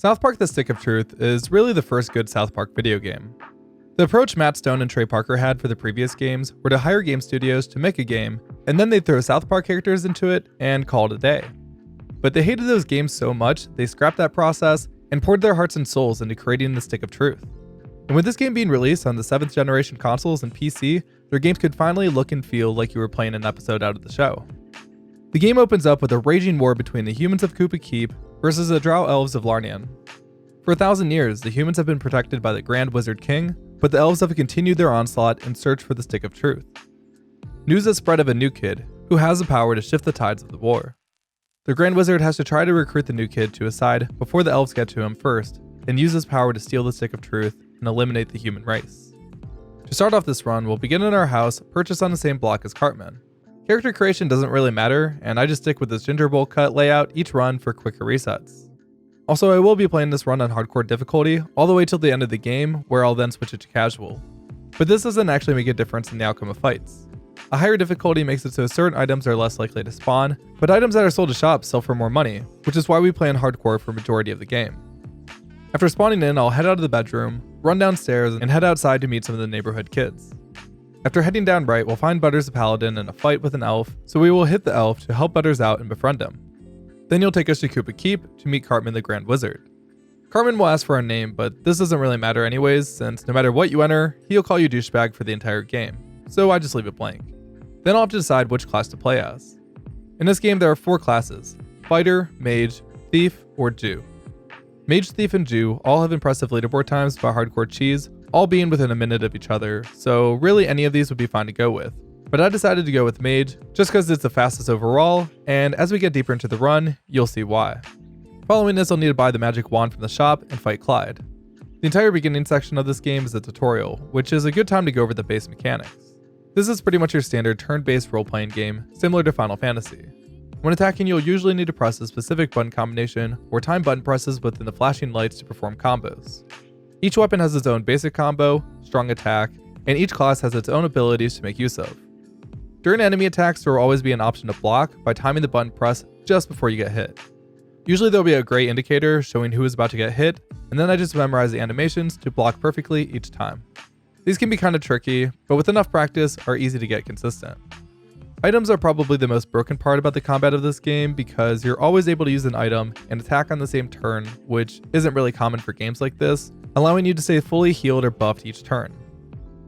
South Park: The Stick of Truth is really the first good South Park video game. The approach Matt Stone and Trey Parker had for the previous games were to hire game studios to make a game, and then they'd throw South Park characters into it and call it a day. But they hated those games so much, they scrapped that process and poured their hearts and souls into creating The Stick of Truth. And with this game being released on the 7th generation consoles and PC, their games could finally look and feel like you were playing an episode out of the show. The game opens up with a raging war between the humans of Koopa Keep versus the drow elves of Larnian. For 1,000 years, the humans have been protected by the Grand Wizard King, but the elves have continued their onslaught in search for the Stick of Truth. News has spread of a new kid, who has the power to shift the tides of the war. The Grand Wizard has to try to recruit the new kid to his side before the elves get to him first, and use his power to steal the Stick of Truth and eliminate the human race. To start off this run, we'll begin in our house, purchased on the same block as Cartman. Character creation doesn't really matter, and I just stick with this ginger bowl cut layout each run for quicker resets. Also, I will be playing this run on hardcore difficulty all the way till the end of the game, where I'll then switch it to casual. But this doesn't actually make a difference in the outcome of fights. A higher difficulty makes it so certain items are less likely to spawn, but items that are sold to shops sell for more money, which is why we play on hardcore for majority of the game. After spawning in, I'll head out of the bedroom, run downstairs, and head outside to meet some of the neighborhood kids. After heading down right, we'll find Butters the Paladin in a fight with an elf, so we will hit the elf to help Butters out and befriend him. Then you'll take us to Koopa Keep to meet Cartman the Grand Wizard. Cartman will ask for our name, but this doesn't really matter anyways, since no matter what you enter, he'll call you douchebag for the entire game, so I just leave it blank. Then I'll have to decide which class to play as. In this game there are 4 classes: Fighter, Mage, Thief, or Jew. Mage, Thief, and Jew all have impressive leaderboard times by hardcore cheese, all being within a minute of each other, so really any of these would be fine to go with. But I decided to go with Mage, just because it's the fastest overall, and as we get deeper into the run, you'll see why. Following this, I'll need to buy the magic wand from the shop and fight Clyde. The entire beginning section of this game is a tutorial, which is a good time to go over the base mechanics. This is pretty much your standard turn-based role-playing game, similar to Final Fantasy. When attacking, you'll usually need to press a specific button combination or time button presses within the flashing lights to perform combos. Each weapon has its own basic combo, strong attack, and each class has its own abilities to make use of. During enemy attacks, there will always be an option to block by timing the button press just before you get hit. Usually there will be a gray indicator showing who is about to get hit, and then I just memorize the animations to block perfectly each time. These can be kind of tricky, but with enough practice are easy to get consistent. Items are probably the most broken part about the combat of this game because you're always able to use an item and attack on the same turn, which isn't really common for games like this, allowing you to stay fully healed or buffed each turn.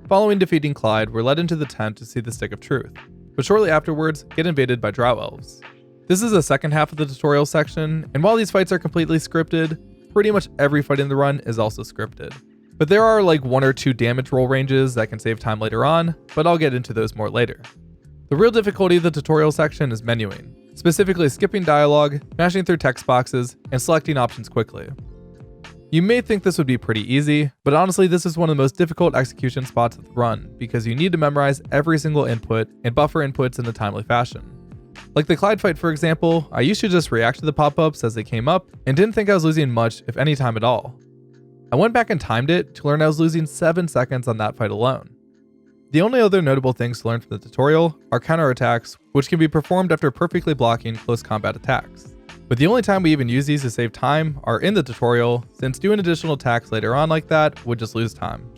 Following defeating Clyde, we're led into the tent to see the Stick of Truth, but shortly afterwards get invaded by drow elves. This is the second half of the tutorial section, and while these fights are completely scripted, pretty much every fight in the run is also scripted. But there are like 1 or 2 damage roll ranges that can save time later on, but I'll get into those more later. The real difficulty of the tutorial section is menuing, specifically skipping dialogue, mashing through text boxes, and selecting options quickly. You may think this would be pretty easy, but honestly this is one of the most difficult execution spots of the run because you need to memorize every single input and buffer inputs in a timely fashion. Like the Clyde fight for example, I used to just react to the pop-ups as they came up and didn't think I was losing much if any time at all. I went back and timed it to learn I was losing 7 seconds on that fight alone. The only other notable things to learn from the tutorial are counterattacks, which can be performed after perfectly blocking close combat attacks. But the only time we even use these to save time are in the tutorial, since doing additional attacks later on like that would just lose time.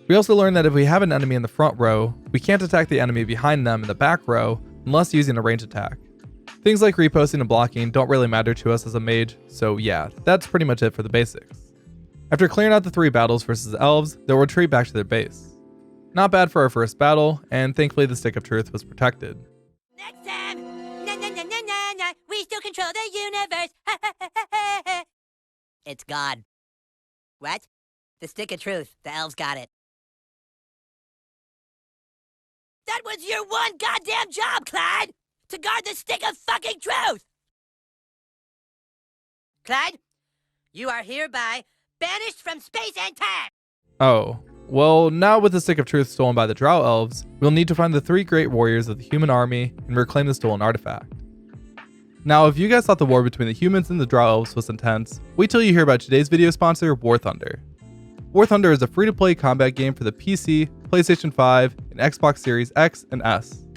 We also learned that if we have an enemy in the front row, we can't attack the enemy behind them in the back row unless using a range attack. Things like reposting and blocking don't really matter to us as a mage, so yeah, that's pretty much it for the basics. After clearing out the 3 battles versus the elves, they'll retreat back to their base. Not bad for our first battle, and thankfully the Stick of Truth was protected. Next time! Na, we still control the universe! It's gone. What? The Stick of Truth. The elves got it. That was your one goddamn job, Clyde! To guard the Stick of fucking Truth! Clyde, you are hereby banished from space and time! Oh. Well, now with the Stick of Truth stolen by the drow elves, we'll need to find the 3 great warriors of the human army and reclaim the stolen artifact. Now, if you guys thought the war between the humans and the drow elves was intense, wait till you hear about today's video sponsor, War Thunder. War Thunder is a free-to-play combat game for the PC, PlayStation 5, and Xbox Series X and S.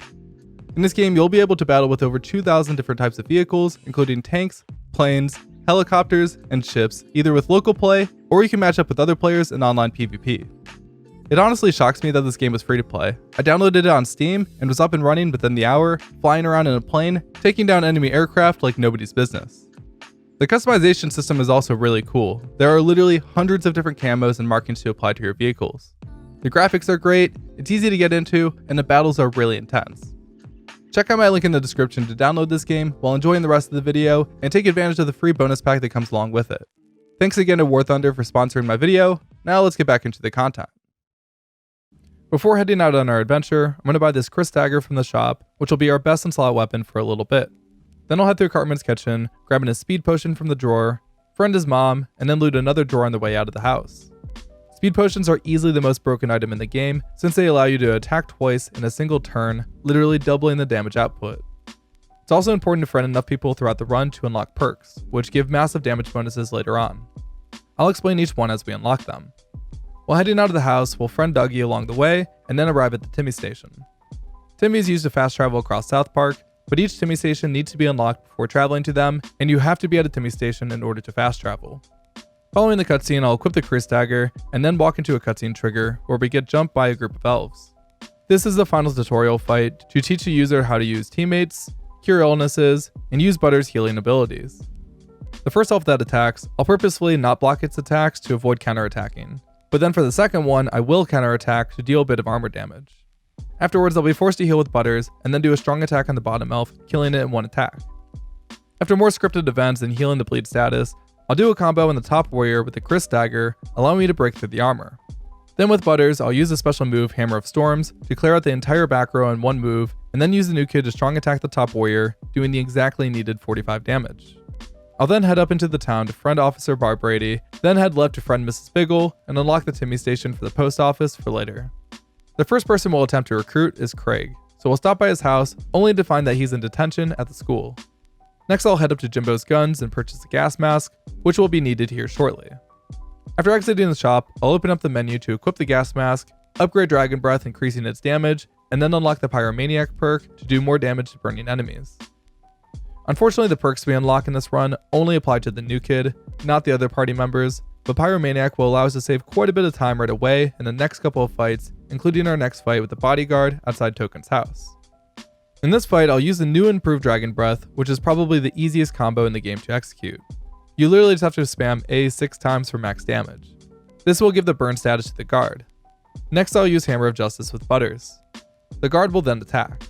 In this game, you'll be able to battle with over 2,000 different types of vehicles, including tanks, planes, helicopters, and ships either with local play, or you can match up with other players in online PvP. It honestly shocks me that this game was free to play. I downloaded it on Steam and was up and running within the hour, flying around in a plane, taking down enemy aircraft like nobody's business. The customization system is also really cool. There are literally hundreds of different camos and markings to apply to your vehicles. The graphics are great, it's easy to get into, and the battles are really intense. Check out my link in the description to download this game while enjoying the rest of the video and take advantage of the free bonus pack that comes along with it. Thanks again to War Thunder for sponsoring my video. Now let's get back into the content. Before heading out on our adventure, I'm going to buy this Chris dagger from the shop, which will be our best in slot weapon for a little bit. Then I'll head through Cartman's kitchen, grabbing a speed potion from the drawer, friend his mom, and then loot another drawer on the way out of the house. Speed potions are easily the most broken item in the game since they allow you to attack twice in a single turn, literally doubling the damage output. It's also important to friend enough people throughout the run to unlock perks, which give massive damage bonuses later on. I'll explain each one as we unlock them. While heading out of the house, we'll friend Dougie along the way and then arrive at the Timmy station. Timmy is used to fast travel across South Park, but each Timmy station needs to be unlocked before traveling to them, and you have to be at a Timmy station in order to fast travel. Following the cutscene, I'll equip the Chris dagger and then walk into a cutscene trigger where we get jumped by a group of elves. This is the final tutorial fight to teach the user how to use teammates, cure illnesses, and use Butter's healing abilities. The first elf that attacks, I'll purposefully not block its attacks to avoid counterattacking, but then for the second one, I will counterattack to deal a bit of armor damage. Afterwards, I'll be forced to heal with Butters and then do a strong attack on the bottom elf, killing it in one attack. After more scripted events and healing the bleed status, I'll do a combo on the top warrior with the Chris dagger, allowing me to break through the armor. Then with Butters, I'll use a special move, Hammer of Storms, to clear out the entire back row in one move, and then use the new kid to strong attack the top warrior, doing the exactly needed 45 damage. I'll then head up into the town to friend Officer Barb Brady, then head left to friend Mrs. Biggle, and unlock the Timmy station for the post office for later. The first person we'll attempt to recruit is Craig, so we'll stop by his house, only to find that he's in detention at the school. Next I'll head up to Jimbo's Guns and purchase a gas mask, which will be needed here shortly. After exiting the shop, I'll open up the menu to equip the gas mask, upgrade Dragon Breath increasing its damage, and then unlock the Pyromaniac perk to do more damage to burning enemies. Unfortunately, the perks we unlock in this run only apply to the new kid, not the other party members, but Pyromaniac will allow us to save quite a bit of time right away in the next couple of fights, including our next fight with the bodyguard outside Token's house. In this fight, I'll use the new improved Dragon Breath, which is probably the easiest combo in the game to execute. You literally just have to spam A 6 times for max damage. This will give the burn status to the guard. Next I'll use Hammer of Justice with Butters. The guard will then attack.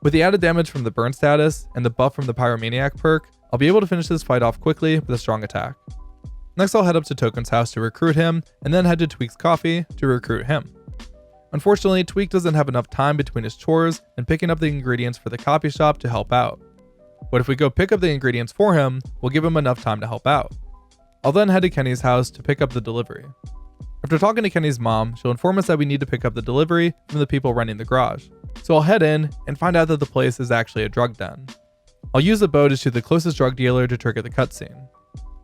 With the added damage from the burn status and the buff from the Pyromaniac perk, I'll be able to finish this fight off quickly with a strong attack. Next I'll head up to Token's house to recruit him, and then head to Tweak's Coffee to recruit him. Unfortunately, Tweak doesn't have enough time between his chores and picking up the ingredients for the coffee shop to help out. But if we go pick up the ingredients for him, we'll give him enough time to help out. I'll then head to Kenny's house to pick up the delivery. After talking to Kenny's mom, she'll inform us that we need to pick up the delivery from the people running the garage. So I'll head in and find out that the place is actually a drug den. I'll use a bow to shoot the closest drug dealer to trigger the cutscene.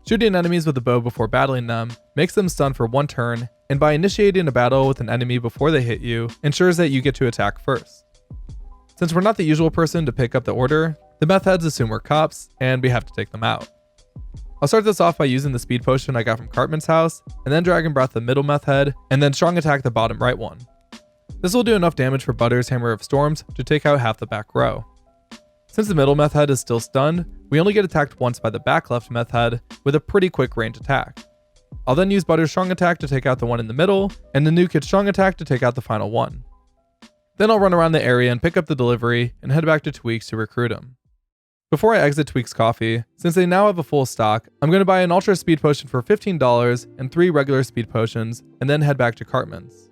Shooting enemies with a bow before battling them makes them stun for one turn, and by initiating a battle with an enemy before they hit you, ensures that you get to attack first. Since we're not the usual person to pick up the order, the meth heads assume we're cops, and we have to take them out. I'll start this off by using the speed potion I got from Cartman's house, and then Dragon Breath the middle meth head, and then strong attack the bottom right one. This will do enough damage for Butter's Hammer of Storms to take out half the back row. Since the middle meth head is still stunned, we only get attacked once by the back left meth head with a pretty quick range attack. I'll then use Butter's strong attack to take out the one in the middle, and the new kid's strong attack to take out the final one. Then I'll run around the area and pick up the delivery and head back to Tweak's to recruit him. Before I exit Tweak's Coffee, since they now have a full stock, I'm going to buy an ultra speed potion for $15 and 3 regular speed potions, and then head back to Cartman's.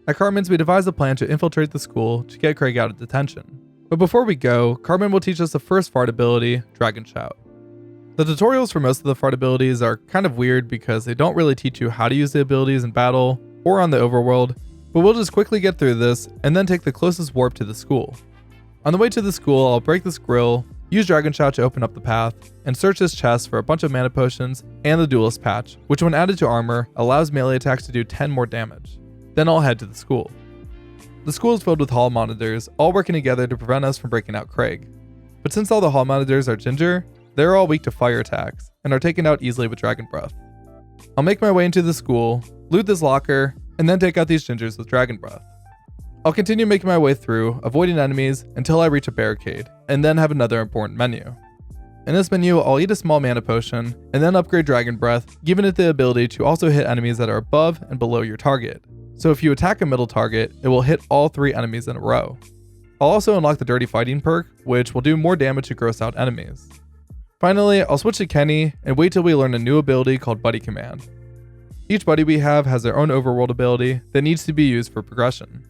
At Cartman's, we devise a plan to infiltrate the school to get Craig out of detention. But before we go, Cartman will teach us the first fart ability, Dragon Shout. The tutorials for most of the fart abilities are kind of weird because they don't really teach you how to use the abilities in battle or on the overworld, but we'll just quickly get through this and then take the closest warp to the school. On the way to the school, I'll break this grill, use Dragon Shout to open up the path, and search this chest for a bunch of mana potions and the Duelist Patch, which when added to armor, allows melee attacks to do 10 more damage. Then I'll head to the school. The school is filled with hall monitors, all working together to prevent us from breaking out Craig. But since all the hall monitors are ginger, they're all weak to fire attacks and are taken out easily with Dragon Breath. I'll make my way into the school, loot this locker, and then take out these gingers with Dragon Breath. I'll continue making my way through, avoiding enemies until I reach a barricade, and then have another important menu. In this menu, I'll eat a small mana potion, and then upgrade Dragon Breath, giving it the ability to also hit enemies that are above and below your target. So if you attack a middle target, it will hit all 3 enemies in a row. I'll also unlock the Dirty Fighting perk, which will do more damage to gross out enemies. Finally, I'll switch to Kenny and wait till we learn a new ability called Buddy Command. Each buddy we have has their own overworld ability that needs to be used for progression.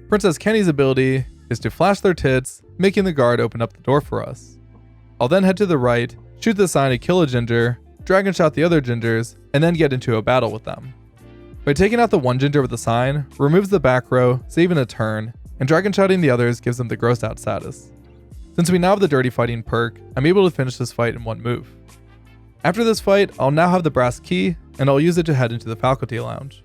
Princess Kenny's ability is to flash their tits, making the guard open up the door for us. I'll then head to the right, shoot the sign to kill a ginger, dragon shot the other gingers, and then get into a battle with them. By taking out the one ginger with the sign, removes the back row, saving a turn, and dragon shotting the others gives them the grossed out status. Since we now have the Dirty Fighting perk, I'm able to finish this fight in one move. After this fight, I'll now have the brass key, and I'll use it to head into the faculty lounge.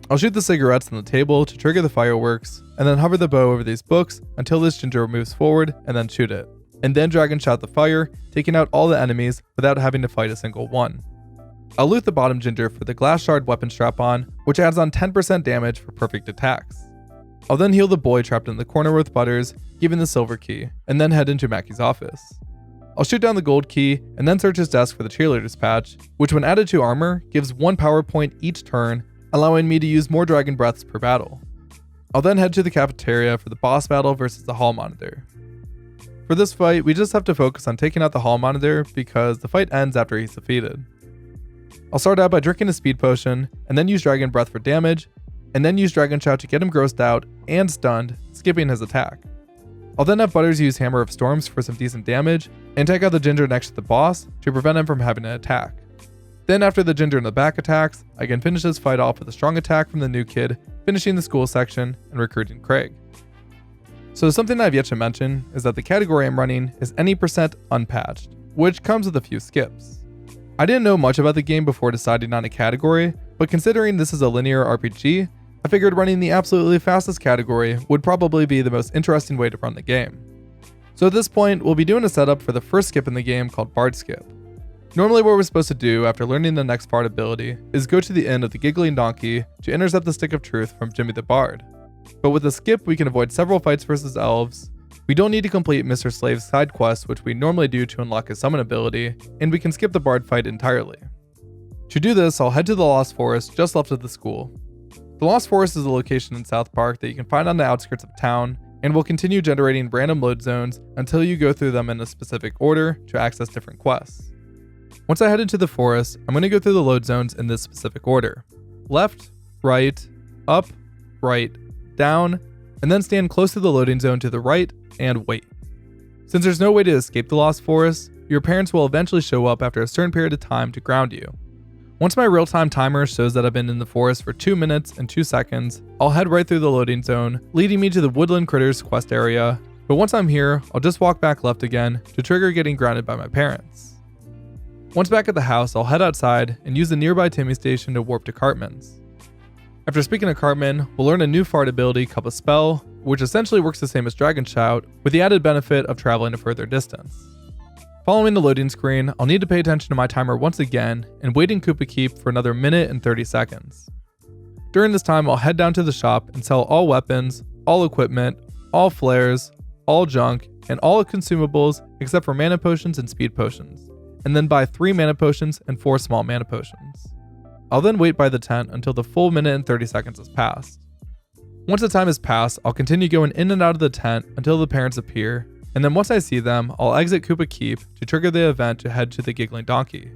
I'll shoot the cigarettes on the table to trigger the fireworks, and then hover the bow over these books until this ginger moves forward and then shoot it, and then dragon shot the fire, taking out all the enemies without having to fight a single one. I'll loot the bottom ginger for the glass shard weapon strap-on, which adds on 10% damage for perfect attacks. I'll then heal the boy trapped in the corner with Butters, giving the silver key, and then head into Mackie's office. I'll shoot down the gold key and then search his desk for the cheerleader's patch, which when added to armor gives 1 power point each turn, allowing me to use more Dragon Breaths per battle. I'll then head to the cafeteria for the boss battle versus the hall monitor. For this fight, we just have to focus on taking out the hall monitor because the fight ends after he's defeated. I'll start out by drinking a speed potion, and then use Dragon Breath for damage, and then use Dragon Shout to get him grossed out and stunned, skipping his attack. I'll then have Butters use Hammer of Storms for some decent damage, and take out the ginger next to the boss to prevent him from having an attack. Then after the ginger in the back attacks, I can finish this fight off with a strong attack from the new kid, finishing the school section and recruiting Craig. So something I've yet to mention is that the category I'm running is any % unpatched, which comes with a few skips. I didn't know much about the game before deciding on a category, but considering this is a linear RPG, I figured running the absolutely fastest category would probably be the most interesting way to run the game. So at this point, we'll be doing a setup for the first skip in the game called Bard Skip. Normally what we're supposed to do after learning the next Bard ability is go to the inn of the Giggling Donkey to intercept the Stick of Truth from Jimmy the Bard. But with the skip we can avoid several fights versus elves, we don't need to complete Mr. Slave's side quests which we normally do to unlock his summon ability, and we can skip the Bard fight entirely. To do this, I'll head to the Lost Forest just left of the school. The Lost Forest is a location in South Park that you can find on the outskirts of town, and will continue generating random load zones until you go through them in a specific order to access different quests. Once I head into the forest, I'm going to go through the load zones in this specific order. Left, right, up, right, down, and then stand close to the loading zone to the right and wait. Since there's no way to escape the Lost Forest, your parents will eventually show up after a certain period of time to ground you. Once my real-time timer shows that I've been in the forest for 2 minutes and 2 seconds, I'll head right through the loading zone, leading me to the Woodland Critters quest area, but once I'm here, I'll just walk back left again to trigger getting grounded by my parents. Once back at the house, I'll head outside and use the nearby Timmy station to warp to Cartman's. After speaking to Cartman, we'll learn a new fart ability called a spell, which essentially works the same as Dragon Shout, with the added benefit of traveling a further distance. Following the loading screen, I'll need to pay attention to my timer once again and wait in Koopa Keep for another minute and 30 seconds. During this time, I'll head down to the shop and sell all weapons, all equipment, all flares, all junk, and all consumables except for mana potions and speed potions, and then buy 3 mana potions and 4 small mana potions. I'll then wait by the tent until the full minute and 30 seconds has passed. Once the time has passed, I'll continue going in and out of the tent until the parents appear, and then once I see them, I'll exit Koopa Keep to trigger the event to head to the Giggling Donkey.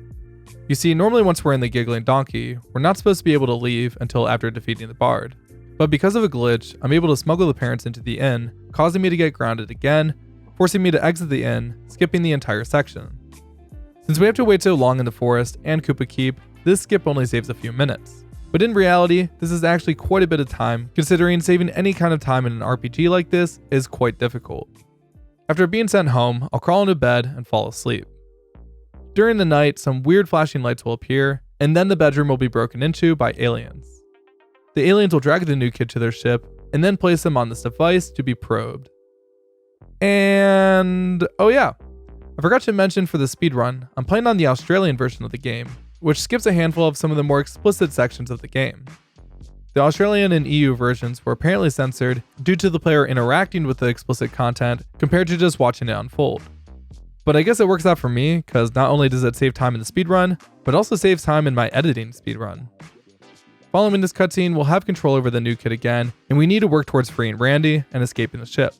You see, normally once we're in the Giggling Donkey, we're not supposed to be able to leave until after defeating the Bard. But because of a glitch, I'm able to smuggle the parents into the inn, causing me to get grounded again, forcing me to exit the inn, skipping the entire section. Since we have to wait so long in the forest and Koopa Keep, this skip only saves a few minutes. But in reality, this is actually quite a bit of time, considering saving any kind of time in an RPG like this is quite difficult. After being sent home, I'll crawl into bed and fall asleep. During the night, some weird flashing lights will appear, and then the bedroom will be broken into by aliens. The aliens will drag the new kid to their ship, and then place them on this device to be probed. And oh yeah, I I forgot to mention for the speedrun, I'm playing on the Australian version of the game, which skips a handful of some of the more explicit sections of the game. The Australian and EU versions were apparently censored due to the player interacting with the explicit content compared to just watching it unfold. But I guess it works out for me, because not only does it save time in the speedrun, but also saves time in my editing speedrun. Following this cutscene, we'll have control over the new kid again, and we need to work towards freeing Randy and escaping the ship.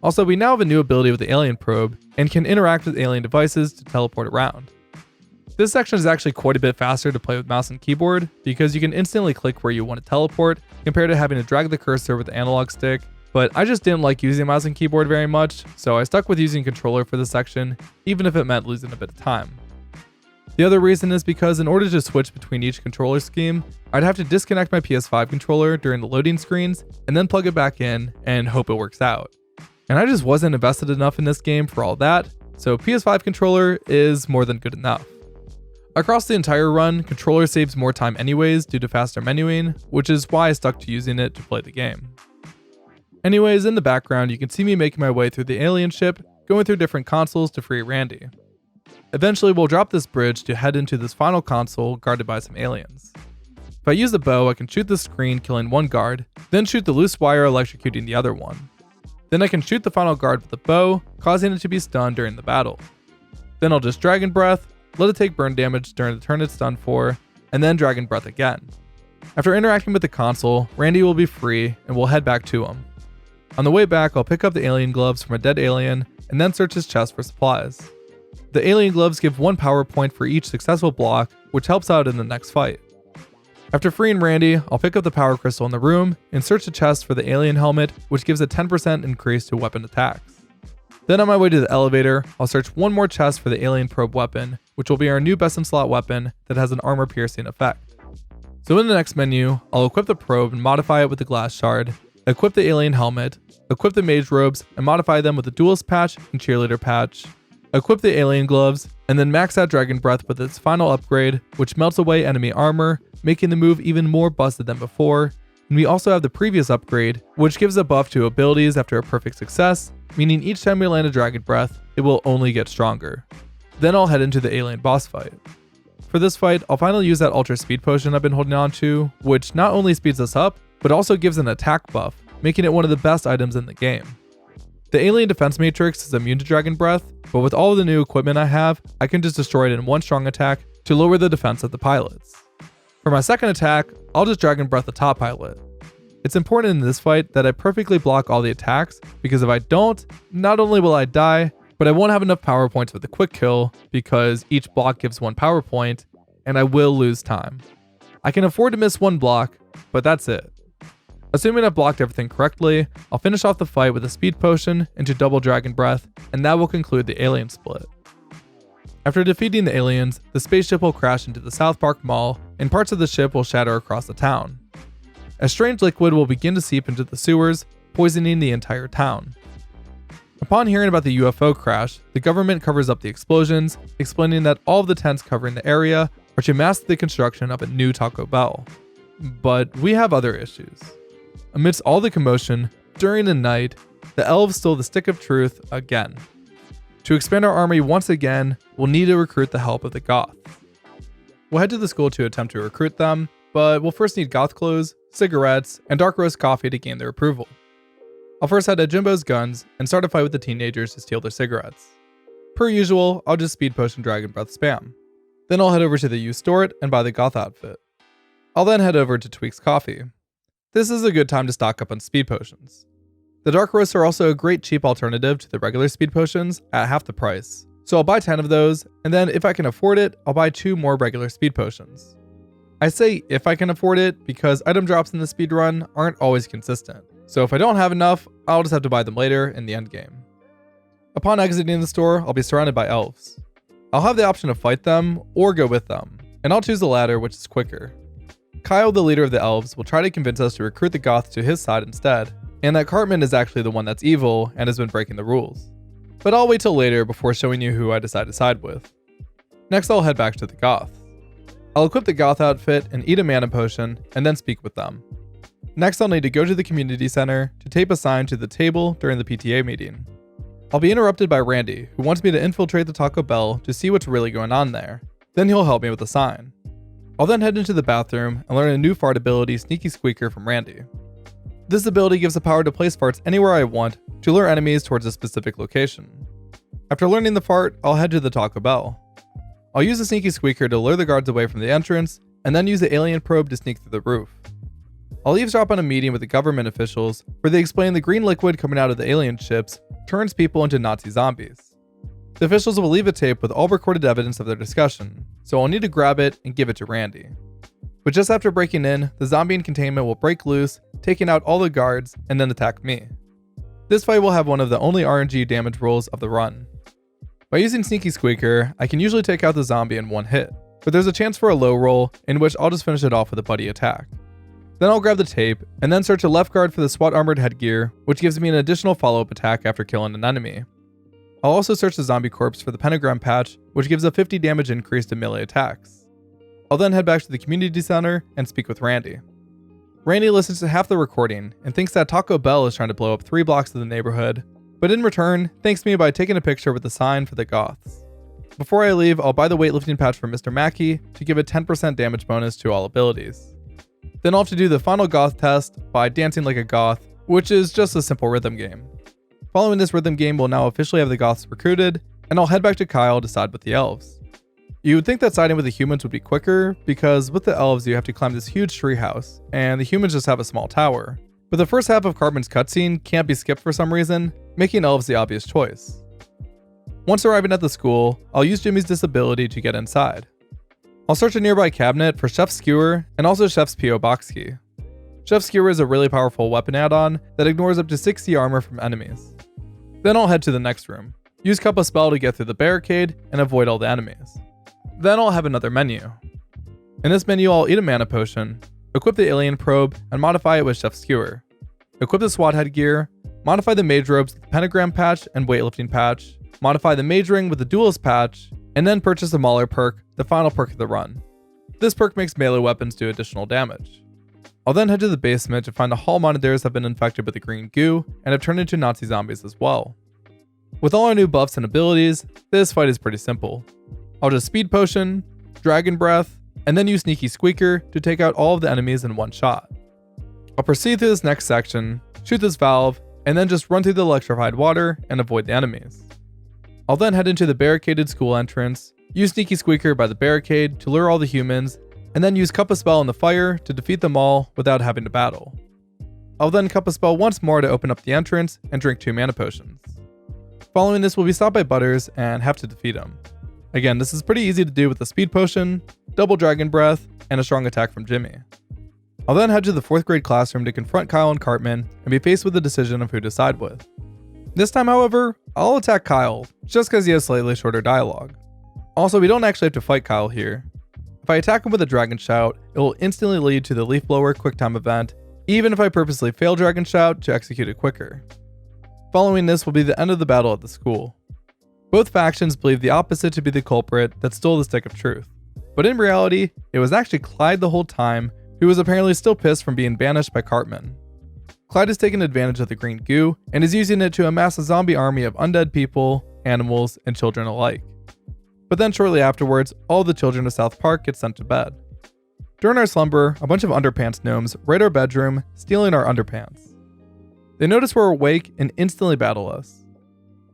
Also, we now have a new ability with the alien probe, and can interact with alien devices to teleport around. This section is actually quite a bit faster to play with mouse and keyboard, because you can instantly click where you want to teleport, compared to having to drag the cursor with the analog stick, but I just didn't like using mouse and keyboard very much, so I stuck with using controller for this section, even if it meant losing a bit of time. The other reason is because in order to switch between each controller scheme, I'd have to disconnect my PS5 controller during the loading screens, and then plug it back in and hope it works out. And I just wasn't invested enough in this game for all that, so PS5 controller is more than good enough. Across the entire run, controller saves more time anyways due to faster menuing, which is why I stuck to using it to play the game. Anyways, in the background, you can see me making my way through the alien ship, going through different consoles to free Randy. Eventually, we'll drop this bridge to head into this final console guarded by some aliens. If I use the bow, I can shoot the screen, killing one guard, then shoot the loose wire, electrocuting the other one. Then I can shoot the final guard with the bow, causing it to be stunned during the battle. Then I'll just Dragon Breath, let it take burn damage during the turn it's stunned for, and then Dragon Breath again. After interacting with the console, Randy will be free, and we'll head back to him. On the way back, I'll pick up the alien gloves from a dead alien, and then search his chest for supplies. The alien gloves give 1 power point for each successful block, which helps out in the next fight. After freeing Randy, I'll pick up the power crystal in the room, and search the chest for the alien helmet, which gives a 10% increase to weapon attacks. Then on my way to the elevator, I'll search one more chest for the alien probe weapon, which will be our new best in slot weapon that has an armor piercing effect. So in the next menu, I'll equip the probe and modify it with the glass shard, equip the alien helmet, equip the mage robes and modify them with the duelist patch and cheerleader patch, equip the alien gloves, and then max out Dragon Breath with its final upgrade, which melts away enemy armor, making the move even more busted than before. And we also have the previous upgrade, which gives a buff to abilities after a perfect success, meaning each time we land a Dragon Breath, it will only get stronger. Then I'll head into the alien boss fight. For this fight, I'll finally use that ultra speed potion I've been holding on to, which not only speeds us up, but also gives an attack buff, making it one of the best items in the game. The alien defense matrix is immune to Dragon Breath, but with all of the new equipment I have, I can just destroy it in one strong attack to lower the defense of the pilots. For my second attack, I'll just Dragon Breath the top pilot. It's important in this fight that I perfectly block all the attacks, because if I don't, not only will I die, but I won't have enough power points with the quick kill, because each block gives 1 power point, and I will lose time. I can afford to miss one block, but that's it. Assuming I've blocked everything correctly, I'll finish off the fight with a speed potion into double Dragon Breath, and that will conclude the alien split. After defeating the aliens, the spaceship will crash into the South Park Mall, and parts of the ship will shatter across the town. A strange liquid will begin to seep into the sewers, poisoning the entire town. Upon hearing about the UFO crash, the government covers up the explosions, explaining that all of the tents covering the area are to mask the construction of a new Taco Bell. But we have other issues. Amidst all the commotion, during the night, the elves stole the Stick of Truth again. To expand our army once again, we'll need to recruit the help of the Goths. We'll head to the school to attempt to recruit them, but we'll first need Goth clothes, cigarettes, and dark roast coffee to gain their approval. I'll first head to Jimbo's Guns and start a fight with the teenagers to steal their cigarettes. Per usual, I'll just speed potion Dragon Breath spam. Then I'll head over to the used store and buy the Goth outfit. I'll then head over to Tweak's Coffee. This is a good time to stock up on speed potions. The dark roasts are also a great cheap alternative to the regular speed potions at half the price, so I'll buy 10 of those, and then if I can afford it, I'll buy 2 more regular speed potions. I say if I can afford it because item drops in the speedrun aren't always consistent, so if I don't have enough, I'll just have to buy them later in the endgame. Upon exiting the store, I'll be surrounded by elves. I'll have the option to fight them or go with them, and I'll choose the latter, which is quicker. Kyle, the leader of the elves, will try to convince us to recruit the Goths to his side instead, and that Cartman is actually the one that's evil and has been breaking the rules. But I'll wait till later before showing you who I decide to side with. Next, I'll head back to the Goths. I'll equip the Goth outfit and eat a mana potion, and then speak with them. Next, I'll need to go to the community center to tape a sign to the table during the PTA meeting. I'll be interrupted by Randy, who wants me to infiltrate the Taco Bell to see what's really going on there. Then he'll help me with a sign. I'll then head into the bathroom and learn a new fart ability, Sneaky Squeaker, from Randy. This ability gives the power to place farts anywhere I want to lure enemies towards a specific location. After learning the fart, I'll head to the Taco Bell. I'll use the Sneaky Squeaker to lure the guards away from the entrance, and then use the alien probe to sneak through the roof. I'll eavesdrop on a meeting with the government officials where they explain the green liquid coming out of the alien ships turns people into Nazi zombies. The officials will leave a tape with all recorded evidence of their discussion, so I'll need to grab it and give it to Randy. But just after breaking in, the zombie in containment will break loose, taking out all the guards, and then attack me. This fight will have one of the only RNG damage rolls of the run. By using Sneaky Squeaker, I can usually take out the zombie in one hit, but there's a chance for a low roll in which I'll just finish it off with a buddy attack. Then I'll grab the tape, and then search a left guard for the SWAT armored headgear, which gives me an additional follow-up attack after killing an enemy. I'll also search the zombie corpse for the pentagram patch, which gives a 50 damage increase to melee attacks. I'll then head back to the community center and speak with Randy. Randy listens to half the recording and thinks that Taco Bell is trying to blow up 3 blocks of the neighborhood, but in return, thanks me by taking a picture with the sign for the goths. Before I leave, I'll buy the weightlifting patch for Mr. Mackey to give a 10% damage bonus to all abilities. Then I'll have to do the final goth test by dancing like a goth, which is just a simple rhythm game. Following this rhythm game, we'll now officially have the goths recruited, and I'll head back to Kyle to side with the elves. You would think that siding with the humans would be quicker, because with the elves you have to climb this huge treehouse, and the humans just have a small tower. But the first half of Cartman's cutscene can't be skipped for some reason, making elves the obvious choice. Once arriving at the school, I'll use Jimmy's disability to get inside. I'll search a nearby cabinet for Chef's Skewer and also Chef's P.O. Box Key. Chef's Skewer is a really powerful weapon add-on that ignores up to 60 armor from enemies. Then I'll head to the next room, use Cup of Spell to get through the barricade and avoid all the enemies. Then I'll have another menu. In this menu I'll eat a mana potion, equip the alien probe and modify it with Chef's Skewer, equip the SWAT headgear, modify the mage robes with the pentagram patch and weightlifting patch, modify the mage ring with the duelist patch, and then purchase the Mauler perk, the final perk of the run. This perk makes melee weapons do additional damage. I'll then head to the basement to find the hall monitors have been infected with the green goo and have turned into Nazi zombies as well. With all our new buffs and abilities, this fight is pretty simple. I'll just speed potion, dragon breath, and then use Sneaky Squeaker to take out all of the enemies in one shot. I'll proceed through this next section, shoot this valve, and then just run through the electrified water and avoid the enemies. I'll then head into the barricaded school entrance, use Sneaky Squeaker by the barricade to lure all the humans, and then use Cup of Spell in the fire to defeat them all without having to battle. I'll then Cup of Spell once more to open up the entrance and drink 2 mana potions. Following this, we'll be stopped by Butters and have to defeat him. Again, this is pretty easy to do with a speed potion, double dragon breath, and a strong attack from Jimmy. I'll then head to the 4th grade classroom to confront Kyle and Cartman and be faced with the decision of who to side with. This time, however, I'll attack Kyle, just because he has slightly shorter dialogue. Also, we don't actually have to fight Kyle here. If I attack him with a Dragon Shout, it will instantly lead to the Leaf Blower QuickTime event, even if I purposely fail Dragon Shout to execute it quicker. Following this will be the end of the battle at the school. Both factions believe the opposite to be the culprit that stole the Stick of Truth, but in reality, it was actually Clyde the whole time, who was apparently still pissed from being banished by Cartman. Clyde has taken advantage of the green goo and is using it to amass a zombie army of undead people, animals, and children alike. But then shortly afterwards, all the children of South Park get sent to bed. During our slumber, a bunch of underpants gnomes raid our bedroom, stealing our underpants. They notice we're awake and instantly battle us.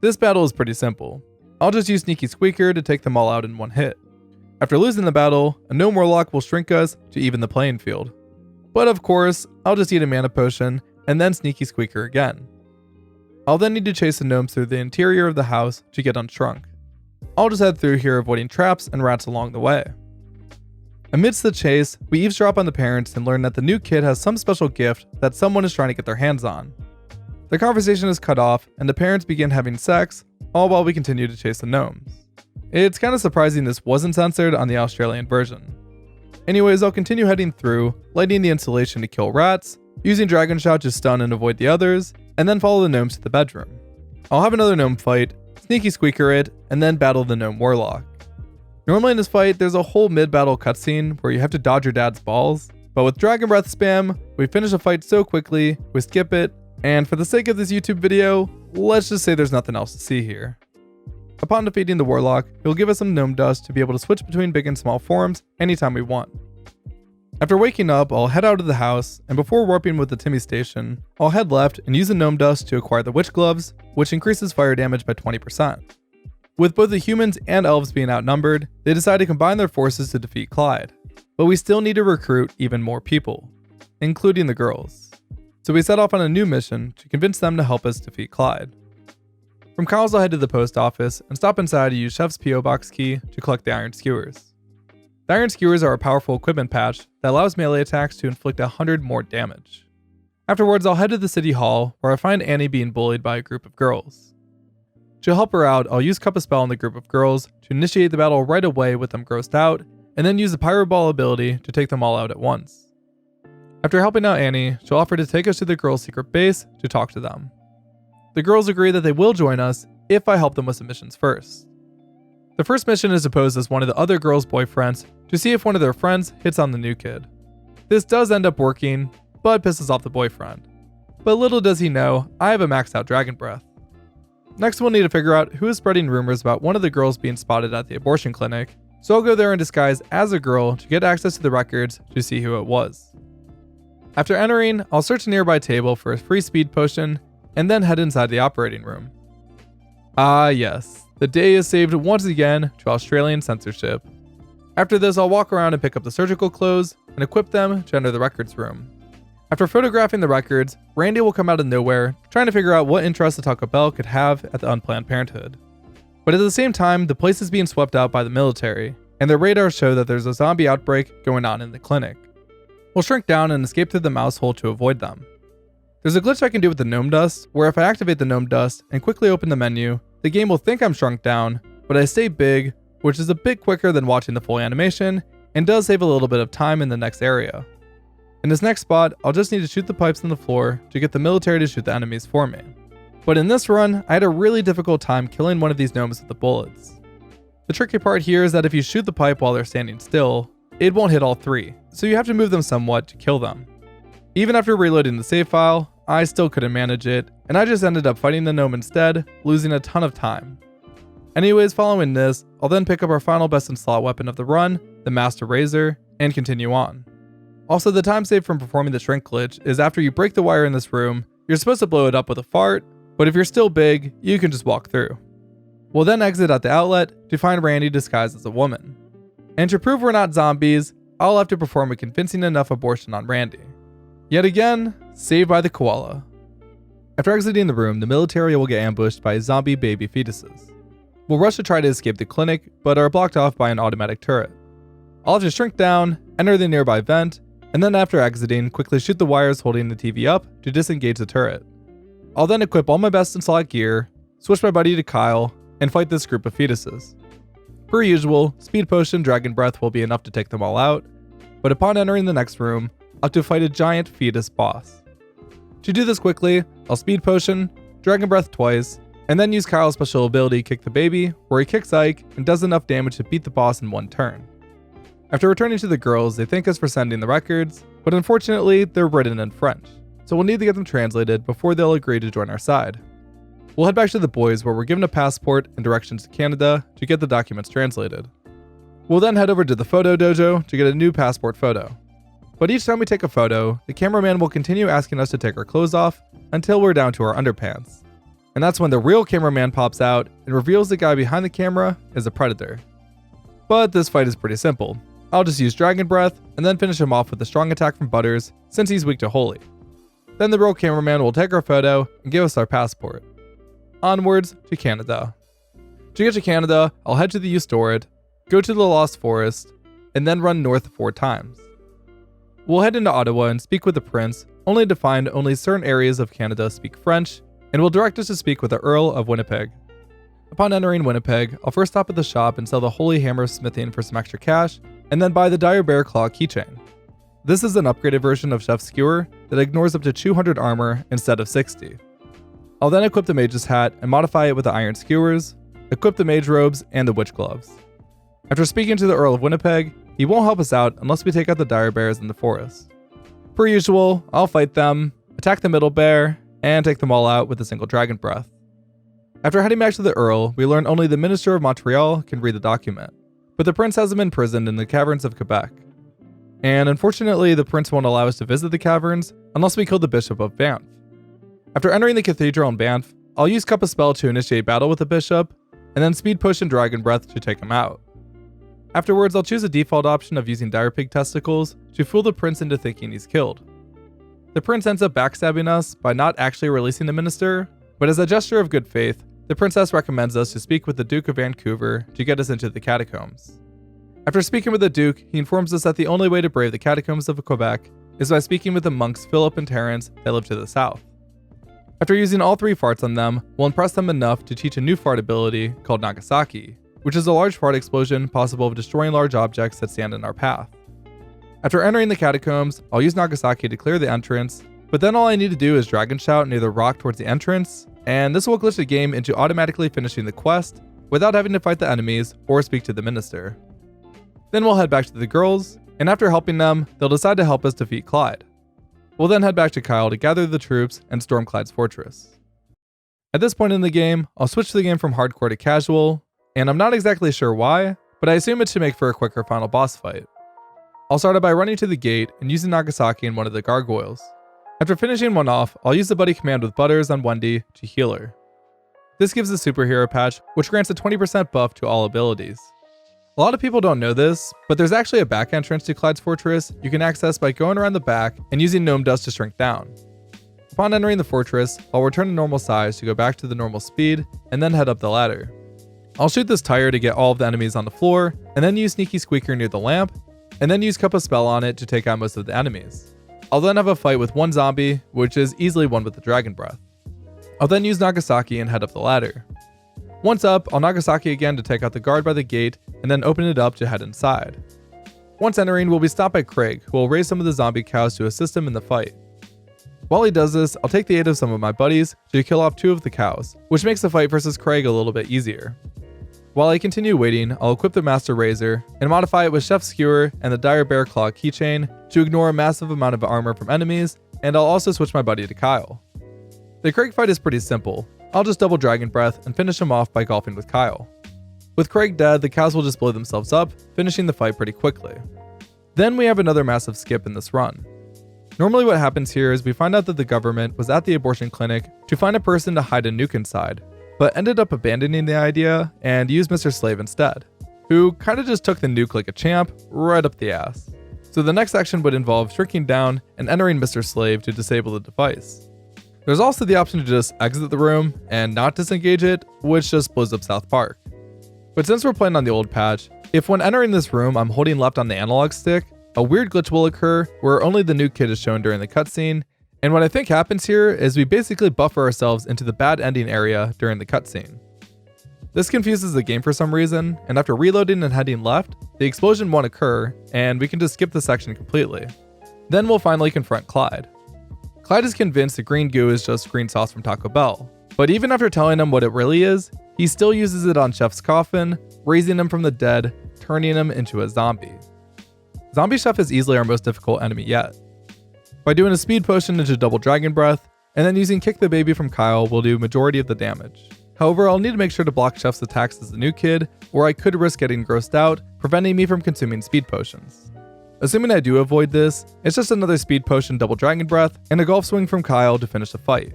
This battle is pretty simple. I'll just use Sneaky Squeaker to take them all out in one hit. After losing the battle, a gnome warlock will shrink us to even the playing field. But of course, I'll just eat a mana potion and then Sneaky Squeaker again. I'll then need to chase the gnomes through the interior of the house to get unshrunk. I'll just head through here avoiding traps and rats along the way. Amidst the chase, we eavesdrop on the parents and learn that the new kid has some special gift that someone is trying to get their hands on. The conversation is cut off and the parents begin having sex, all while we continue to chase the gnomes. It's kind of surprising this wasn't censored on the Australian version. Anyways, I'll continue heading through, lighting the installation to kill rats, using Dragon Shout to stun and avoid the others, and then follow the gnomes to the bedroom. I'll have another gnome fight, Sneaky Squeaker it, and then battle the gnome warlock. Normally in this fight, there's a whole mid-battle cutscene where you have to dodge your dad's balls, but with Dragon Breath spam, we finish the fight so quickly, we skip it, and for the sake of this YouTube video, let's just say there's nothing else to see here. Upon defeating the Warlock, he will give us some gnome dust to be able to switch between big and small forms anytime we want. After waking up, I'll head out of the house, and before warping with the Timmy station, I'll head left and use the gnome dust to acquire the witch gloves, which increases fire damage by 20%. With both the humans and elves being outnumbered, they decide to combine their forces to defeat Clyde. But we still need to recruit even more people, including the girls. So we set off on a new mission to convince them to help us defeat Clyde. From Kyle's, I'll head to the post office and stop inside to use Chef's P.O. Box key to collect the iron skewers. The iron skewers are a powerful equipment patch that allows melee attacks to inflict 100 more damage. Afterwards, I'll head to the city hall where I find Annie being bullied by a group of girls. To help her out, I'll use Cup of Spell on the group of girls to initiate the battle right away with them grossed out, and then use the Pyro Ball ability to take them all out at once. After helping out Annie, she'll offer to take us to the girls' secret base to talk to them. The girls agree that they will join us if I help them with some missions first. The first mission is to pose as one of the other girls' boyfriends to see if one of their friends hits on the new kid. This does end up working, but pisses off the boyfriend. But little does he know, I have a maxed out Dragon Breath. Next, we'll need to figure out who is spreading rumors about one of the girls being spotted at the abortion clinic, so I'll go there in disguise as a girl to get access to the records to see who it was. After entering, I'll search a nearby table for a free speed potion, and then head inside the operating room. Ah yes, the day is saved once again to Australian censorship. After this, I'll walk around and pick up the surgical clothes and equip them to enter the records room. After photographing the records, Randy will come out of nowhere, trying to figure out what interest the Taco Bell could have at the Unplanned Parenthood. But at the same time, the place is being swept out by the military, and their radars show that there's a zombie outbreak going on in the clinic. We'll shrink down and escape through the mouse hole to avoid them. There's a glitch I can do with the gnome dust, where if I activate the gnome dust and quickly open the menu, the game will think I'm shrunk down, but I stay big, which is a bit quicker than watching the full animation, and does save a little bit of time in the next area. In this next spot, I'll just need to shoot the pipes in the floor to get the military to shoot the enemies for me. But in this run, I had a really difficult time killing one of these gnomes with the bullets. The tricky part here is that if you shoot the pipe while they're standing still, it won't hit all three, so you have to move them somewhat to kill them. Even after reloading the save file, I still couldn't manage it, and I just ended up fighting the gnome instead, losing a ton of time. Anyways, following this, I'll then pick up our final best in slot weapon of the run, the Master Razor, and continue on. Also, the time saved from performing the shrink glitch is after you break the wire in this room, you're supposed to blow it up with a fart, but if you're still big, you can just walk through. We'll then exit at the outlet to find Randy disguised as a woman. And to prove we're not zombies, I'll have to perform a convincing enough abortion on Randy. Yet again, saved by the koala. After exiting the room, the military will get ambushed by zombie baby fetuses. We'll rush to try to escape the clinic, but are blocked off by an automatic turret. I'll have to shrink down, enter the nearby vent, and then after exiting, quickly shoot the wires holding the TV up to disengage the turret. I'll then equip all my best in slot gear, switch my buddy to Kyle, and fight this group of fetuses. Per usual, Speed Potion Dragon Breath will be enough to take them all out, but upon entering the next room, I'll have to fight a giant fetus boss. To do this quickly, I'll Speed Potion, Dragon Breath twice, and then use Kyle's special ability Kick the Baby, where he kicks Ike and does enough damage to beat the boss in one turn. After returning to the girls, they thank us for sending the records, but unfortunately, they're written in French, so we'll need to get them translated before they'll agree to join our side. We'll head back to the boys where we're given a passport and directions to Canada to get the documents translated. We'll then head over to the photo dojo to get a new passport photo. But each time we take a photo, the cameraman will continue asking us to take our clothes off until we're down to our underpants. And that's when the real cameraman pops out and reveals the guy behind the camera is a predator. But this fight is pretty simple. I'll just use Dragon Breath and then finish him off with a strong attack from Butters since he's weak to Holy. Then the real cameraman will take our photo and give us our passport. Onwards to Canada. To get to Canada, I'll head to the Ustorid, go to the Lost Forest, and then run north 4 times. We'll head into Ottawa and speak with the prince, only to find only certain areas of Canada speak French, and will direct us to speak with the Earl of Winnipeg. Upon entering Winnipeg, I'll first stop at the shop and sell the Holy Hammer smithing for some extra cash, and then buy the Dire Bear Claw keychain. This is an upgraded version of Chef's Skewer that ignores up to 200 armor instead of 60. I'll then equip the Mage's hat and modify it with the Iron Skewers, equip the Mage robes, and the Witch gloves. After speaking to the Earl of Winnipeg, he won't help us out unless we take out the Dire Bears in the forest. Per usual, I'll fight them, attack the middle bear, and take them all out with a single Dragon Breath. After heading back to the Earl, we learn only the Minister of Montreal can read the document, but the prince has him imprisoned in the caverns of Quebec. And unfortunately, the prince won't allow us to visit the caverns unless we kill the Bishop of Banff. After entering the cathedral in Banff, I'll use Cup of Spell to initiate battle with the bishop, and then Speed Push and Dragon Breath to take him out. Afterwards, I'll choose a default option of using Dire Pig Testicles to fool the prince into thinking he's killed. The prince ends up backstabbing us by not actually releasing the minister, but as a gesture of good faith, the princess recommends us to speak with the Duke of Vancouver to get us into the catacombs. After speaking with the Duke, he informs us that the only way to brave the catacombs of Quebec is by speaking with the monks Philip and Terence that live to the south. After using all 3 farts on them, we'll impress them enough to teach a new fart ability called Nagasaki, which is a large fart explosion possible of destroying large objects that stand in our path. After entering the catacombs, I'll use Nagasaki to clear the entrance, but then all I need to do is Dragon Shout near the rock towards the entrance, and this will glitch the game into automatically finishing the quest without having to fight the enemies or speak to the minister. Then we'll head back to the girls, and after helping them, they'll decide to help us defeat Clyde. We'll then head back to Kyle to gather the troops and storm Clyde's fortress. At this point in the game, I'll switch the game from hardcore to casual, and I'm not exactly sure why, but I assume it should make for a quicker final boss fight. I'll start out by running to the gate and using Nagasaki in one of the gargoyles. After finishing one off, I'll use the buddy command with Butters on Wendy to heal her. This gives the superhero patch, which grants a 20% buff to all abilities. A lot of people don't know this, but there's actually a back entrance to Clyde's fortress you can access by going around the back and using gnome dust to shrink down. Upon entering the fortress, I'll return to normal size to go back to the normal speed, and then head up the ladder. I'll shoot this tire to get all of the enemies on the floor, and then use Sneaky Squeaker near the lamp, and then use Cup of Spell on it to take out most of the enemies. I'll then have a fight with one zombie, which is easily won with the Dragon Breath. I'll then use Nagasaki and head up the ladder. Once up, I'll Nagasaki again to take out the guard by the gate, and then open it up to head inside. Once entering, we'll be stopped by Craig, who will raise some of the zombie cows to assist him in the fight. While he does this, I'll take the aid of some of my buddies to kill off 2 of the cows, which makes the fight versus Craig a little bit easier. While I continue waiting, I'll equip the Master Razor and modify it with Chef's Skewer and the Dire Bear Claw keychain to ignore a massive amount of armor from enemies, and I'll also switch my buddy to Kyle. The Craig fight is pretty simple. I'll just double Dragon Breath and finish him off by golfing with Kyle. With Craig dead, the cows will just blow themselves up, finishing the fight pretty quickly. Then we have another massive skip in this run. Normally what happens here is we find out that the government was at the abortion clinic to find a person to hide a nuke inside, but ended up abandoning the idea and used Mr. Slave instead, who kinda just took the nuke like a champ right up the ass. So the next action would involve shrinking down and entering Mr. Slave to disable the device. There's also the option to just exit the room and not disengage it, which just blows up South Park. But since we're playing on the old patch, if when entering this room I'm holding left on the analog stick, a weird glitch will occur where only the nuke kit is shown during the cutscene, and what I think happens here is we basically buffer ourselves into the bad ending area during the cutscene. This confuses the game for some reason, and after reloading and heading left, the explosion won't occur, and we can just skip the section completely. Then we'll finally confront Clyde. Clyde is convinced the green goo is just green sauce from Taco Bell, but even after telling him what it really is, he still uses it on Chef's coffin, raising him from the dead, turning him into a zombie. Zombie Chef is easily our most difficult enemy yet. By doing a speed potion into double Dragon Breath, and then using Kick the Baby from Kyle will do majority of the damage. However, I'll need to make sure to block Chef's attacks as the new kid, or I could risk getting grossed out, preventing me from consuming speed potions. Assuming I do avoid this, it's just another speed potion double Dragon Breath, and a golf swing from Kyle to finish the fight.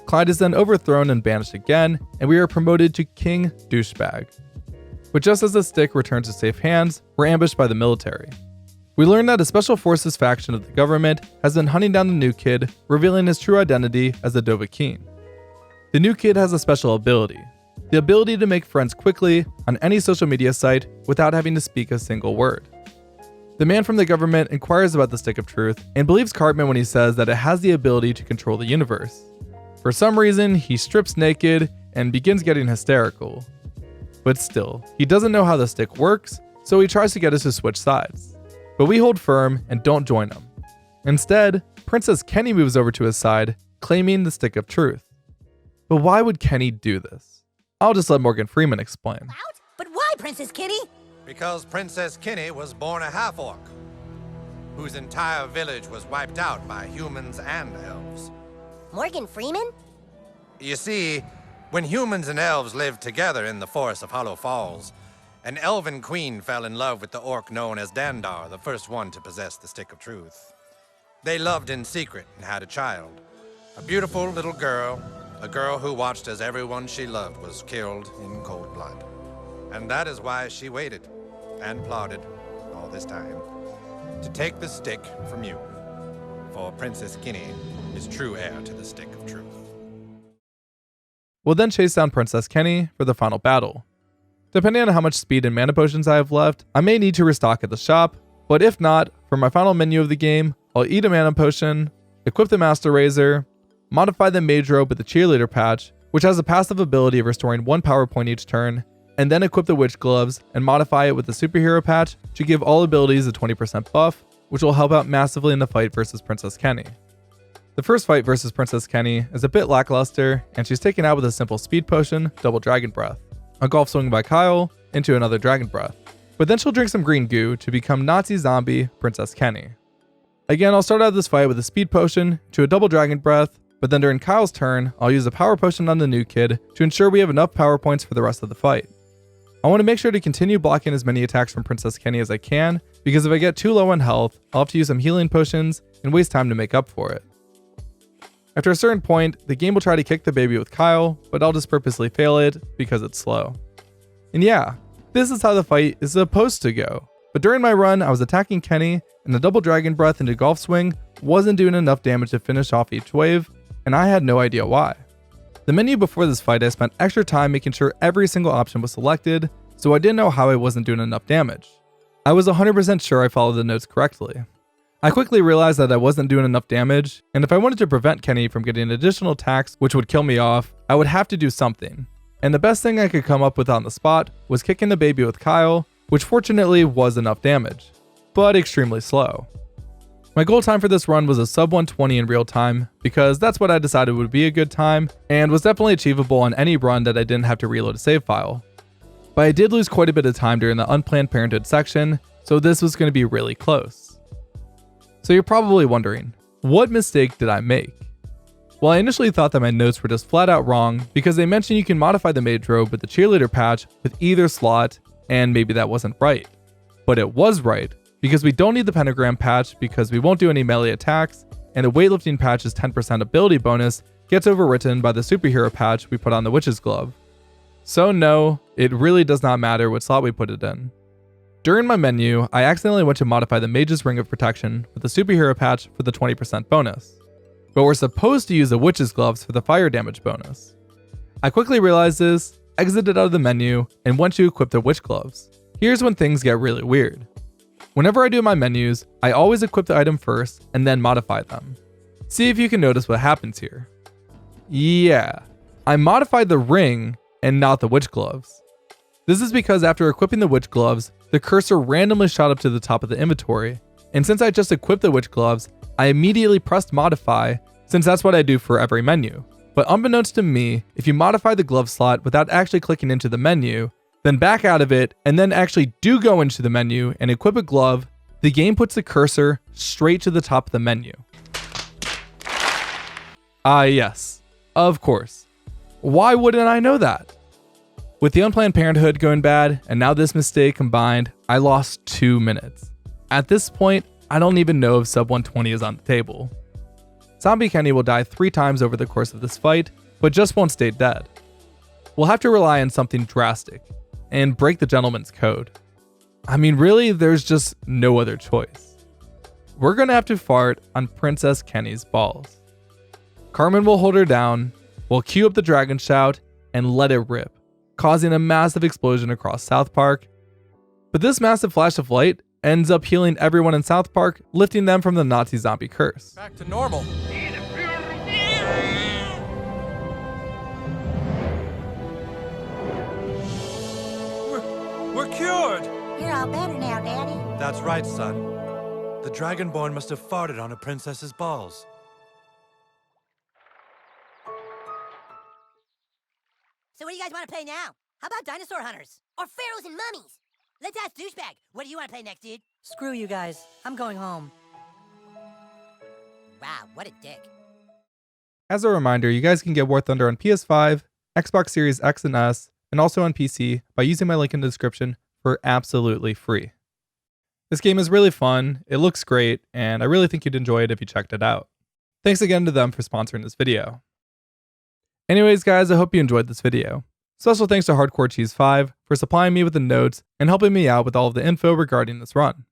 Clyde is then overthrown and banished again, and we are promoted to King Douchebag. But just as the stick returns to safe hands, we're ambushed by the military. We learn that a special forces faction of the government has been hunting down the new kid, revealing his true identity as the Dovahkiin. The new kid has a special ability, the ability to make friends quickly on any social media site without having to speak a single word. The man from the government inquires about the Stick of Truth and believes Cartman when he says that it has the ability to control the universe. For some reason, he strips naked and begins getting hysterical. But still, he doesn't know how the stick works, so he tries to get us to switch sides. But we hold firm and don't join him. Instead, Princess Kenny moves over to his side, claiming the Stick of Truth. But why would Kenny do this? I'll just let Morgan Freeman explain. But why, Princess Kitty? Because Princess Kenny was born a half-orc, whose entire village was wiped out by humans and elves. Morgan Freeman? You see, When humans and elves lived together in the forest of Hollow Falls, an elven queen fell in love with the orc known as Dandar, the first one to possess the Stick of Truth. They loved in secret and had a child, a beautiful little girl, a girl who watched as everyone she loved was killed in cold blood. And that is why she waited and plotted all this time to take the stick from you, for Princess Kenny is true heir to the Stick of Truth. We'll then chase down Princess Kenny for the final battle. Depending on how much speed and mana potions I have left, I may need to restock at the shop, but if not, for my final menu of the game, I'll eat a mana potion, equip the Master Razor, modify the Mage robe with the Cheerleader patch, which has a passive ability of restoring 1 power point each turn, and then equip the Witch gloves and modify it with the Superhero patch to give all abilities a 20% buff, which will help out massively in the fight versus Princess Kenny. The first fight versus Princess Kenny is a bit lackluster, and she's taken out with a simple speed potion, Double Dragon Breath, a golf swing by Kyle into another Dragon Breath. But then she'll drink some green goo to become Nazi zombie Princess Kenny. Again, I'll start out this fight with a speed potion to a Double Dragon Breath, but then during Kyle's turn, I'll use a power potion on the new kid to ensure we have enough power points for the rest of the fight. I want to make sure to continue blocking as many attacks from Princess Kenny as I can, because if I get too low on health, I'll have to use some healing potions and waste time to make up for it. After a certain point, the game will try to kick the baby with Kyle, but I'll just purposely fail it because it's slow. And yeah, this is how the fight is supposed to go. But during my run, I was attacking Kenny, and the Double Dragon Breath into Golf Swing wasn't doing enough damage to finish off each wave, and I had no idea why. The menu before this fight, I spent extra time making sure every single option was selected, so I didn't know how I wasn't doing enough damage. I was 100% sure I followed the notes correctly. I quickly realized that I wasn't doing enough damage, and if I wanted to prevent Kenny from getting additional attacks which would kill me off, I would have to do something. And the best thing I could come up with on the spot was kicking the baby with Kyle, which fortunately was enough damage, but extremely slow. My goal time for this run was a sub 120 in real time, because that's what I decided would be a good time, and was definitely achievable on any run that I didn't have to reload a save file. But I did lose quite a bit of time during the Unplanned Parenthood section, so this was going to be really close. So you're probably wondering, what mistake did I make? Well, I initially thought that my notes were just flat out wrong because they mentioned you can modify the Mage robe with the Cheerleader patch with either slot, and maybe that wasn't right. But it was right, because we don't need the Pentagram patch because we won't do any melee attacks, and the Weightlifting patch's 10% ability bonus gets overwritten by the Superhero patch we put on the Witch's glove. So no, it really does not matter what slot we put it in. During my menu, I accidentally went to modify the Mage's Ring of Protection with the Superhero patch for the 20% bonus. But we're supposed to use the Witch's gloves for the fire damage bonus. I quickly realized this, exited out of the menu, and went to equip the Witch gloves. Here's when things get really weird. Whenever I do my menus, I always equip the item first and then modify them. See if you can notice what happens here. Yeah, I modified the ring and not the Witch gloves. This is because after equipping the Witch gloves, the cursor randomly shot up to the top of the inventory, and since I just equipped the Witch gloves, I immediately pressed modify, since that's what I do for every menu. But unbeknownst to me, if you modify the glove slot without actually clicking into the menu, then back out of it, and then actually do go into the menu and equip a glove, the game puts the cursor straight to the top of the menu. Yes, of course. Why wouldn't I know that? With the Unplanned Parenthood going bad, and now this mistake combined, I lost 2 minutes. At this point, I don't even know if sub 120 is on the table. Zombie Kenny will die 3 times over the course of this fight, but just won't stay dead. We'll have to rely on something drastic, and break the gentleman's code. I mean, really, there's just no other choice. We're gonna have to fart on Princess Kenny's balls. Carmen will hold her down, we'll cue up the dragon shout, and let it rip, causing a massive explosion across South Park. But this massive flash of light ends up healing everyone in South Park, lifting them from the Nazi zombie curse. Back to normal. We're cured! You're all better now, Daddy. That's right, son. The Dragonborn must have farted on a princess's balls. So what do you guys want to play now? How about Dinosaur Hunters? Or Pharaohs and Mummies? Let's ask Douchebag. What do you want to play next, dude? Screw you guys. I'm going home. Wow, what a dick. As a reminder, you guys can get War Thunder on PS5, Xbox Series X and S, and also on PC by using my link in the description for absolutely free. This game is really fun, it looks great, and I really think you'd enjoy it if you checked it out. Thanks again to them for sponsoring this video. Anyways guys, I hope you enjoyed this video. Special thanks to Hardcore Cheese 5 for supplying me with the notes and helping me out with all of the info regarding this run.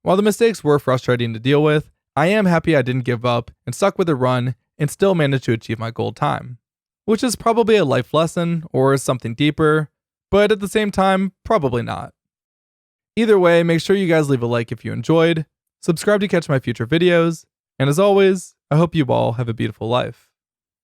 While the mistakes were frustrating to deal with, I am happy I didn't give up and stuck with the run and still managed to achieve my goal time. Which is probably a life lesson or something deeper, but at the same time, probably not. Either way, make sure you guys leave a like if you enjoyed, subscribe to catch my future videos, and as always, I hope you all have a beautiful life.